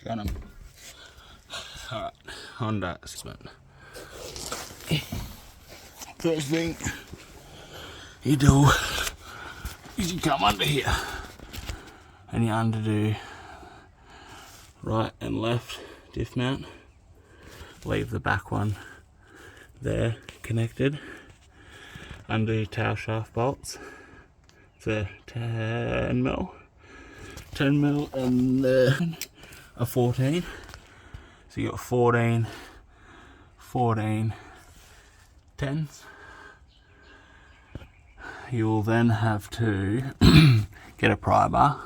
got them. Alright, Honda assessment. First thing you do is you come under here and you undo right and left diff mount. Leave the back one there connected. Undo tail shaft bolts for 10mm. 10mm and a 14. So you got 14, 14, 10s. You will then have to get a pry bar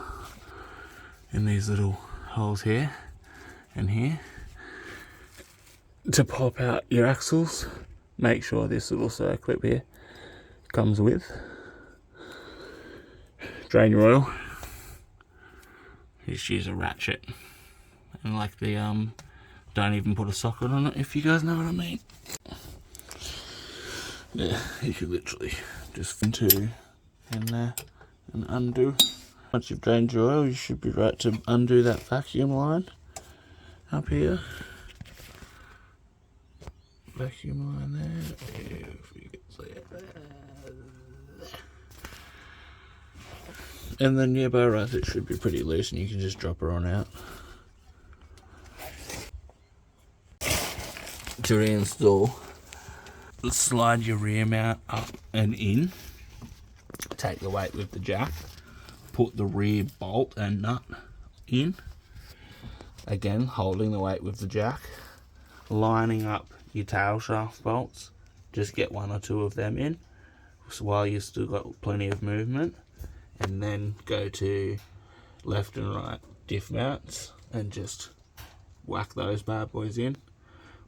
in these little holes here and here to pop out your axles. Make sure this little circlip here comes with. Drain your oil. Just use a ratchet and like the don't even put a socket on it, if you guys know what I mean. Yeah, you could literally just into in there and undo. Once you've drained your oil, you should be right to undo that vacuum line up here. Vacuum line there. If we can see it there. And then yeah, by right, it should be pretty loose, and you can just drop her on out. To reinstall, slide your rear mount up and in. Take the weight with the jack. Put the rear bolt and nut in. Again, holding the weight with the jack. Lining up your tail shaft bolts. Just get one or two of them in while you've still got plenty of movement. And then go to left and right diff mounts and just whack those bad boys in.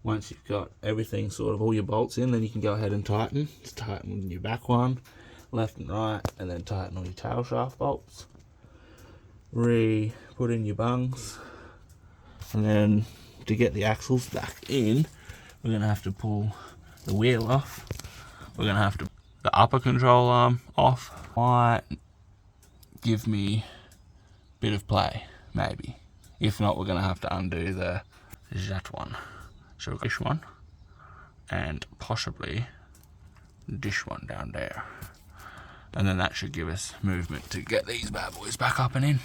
Once you've got everything, sort of all your bolts in, then you can go ahead and tighten. Just tighten your back one, left and right, and then tighten all your tail shaft bolts. Put in your bungs, and then to get the axles back in, we're going to have to pull the wheel off. We're going to have to the upper control arm off. Might give me a bit of play, maybe. If not, we're going to have to undo that one. So we've got this one, and possibly this one down there. And then that should give us movement to get these bad boys back up and in.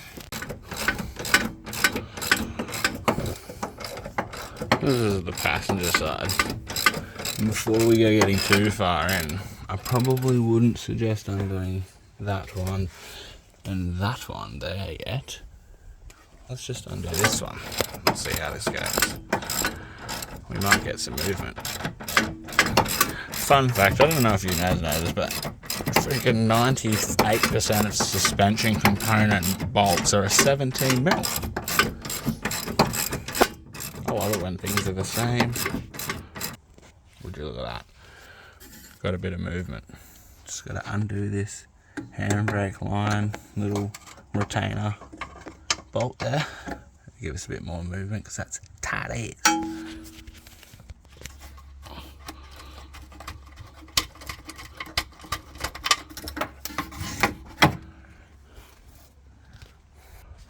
This is the passenger side. Before we go getting too far in, I probably wouldn't suggest undoing that one and that one there yet. Let's just undo this one and see how this goes. We might get some movement. Fun fact, I don't know if you guys know this, but freaking 98% of suspension component bolts are a 17mm. I love it when things are the same. Would you look at that? Got a bit of movement. Just got to undo this handbrake line, little retainer bolt there. Give us a bit more movement because that's tight as.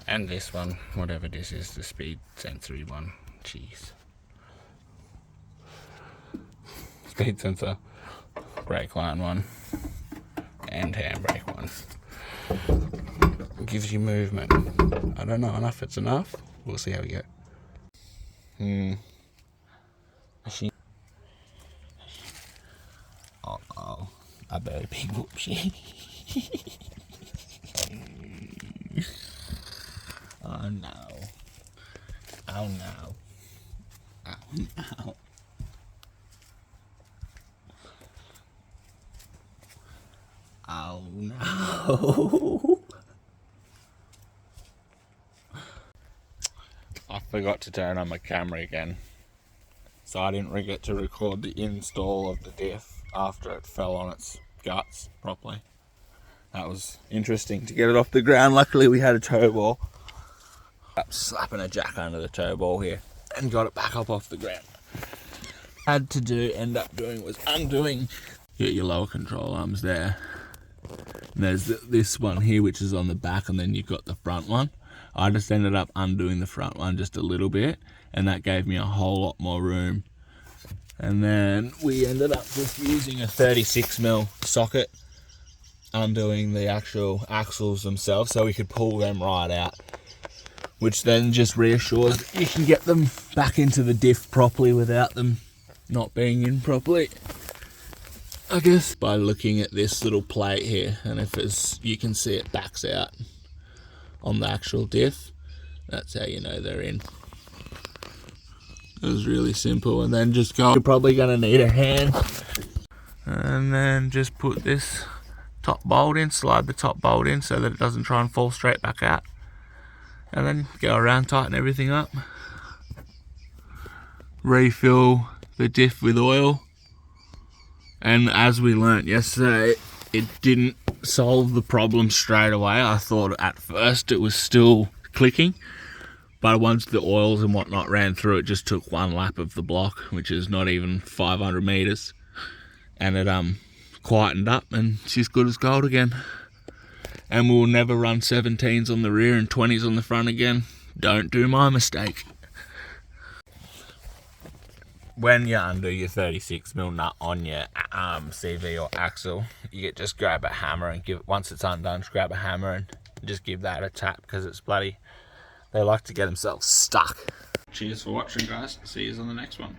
And this one, whatever this is, the speed sensory one. Jeez. Speed sensor, brake line one, and handbrake one. Gives you movement. I don't know if it's enough. We'll see how we go. Uh-oh. A very big whoopsie. Oh no. Oh no. Oh no. Oh no. I forgot to turn on my camera again, so I didn't get to record the install of the diff after it fell on its guts properly. That was interesting to get it off the ground. Luckily we had a tow ball. Slapping a jack under the tow ball here and got it back up off the ground. End up doing was undoing. You get your lower control arms there. And there's this one here which is on the back, and then you've got the front one. I just ended up undoing the front one just a little bit, and that gave me a whole lot more room. And then we ended up just using a 36mm socket, undoing the actual axles themselves so we could pull them right out, which then just reassures that you can get them back into the diff properly without them not being in properly. I guess by looking at this little plate here, and if it's, you can see it backs out on the actual diff, that's how you know they're in. It was really simple. And then just go, you're probably going to need a hand, and then just put this top bolt in, slide the top bolt in so that it doesn't try and fall straight back out, and then go around, tighten everything up, refill the diff with oil. And as we learnt yesterday, it didn't solve the problem straight away. I thought at first it was still clicking, but once the oils and whatnot ran through, it just took one lap of the block, which is not even 500 meters, and it quietened up, and she's good as gold again. And we'll never run 17s on the rear and 20s on the front again. Don't do my mistake. When you undo your 36mm nut on your CV or axle, you just grab a hammer and give it, once it's undone, just grab a hammer and just give that a tap, because it's bloody, they like to get themselves stuck. Cheers for watching, guys. See you on the next one.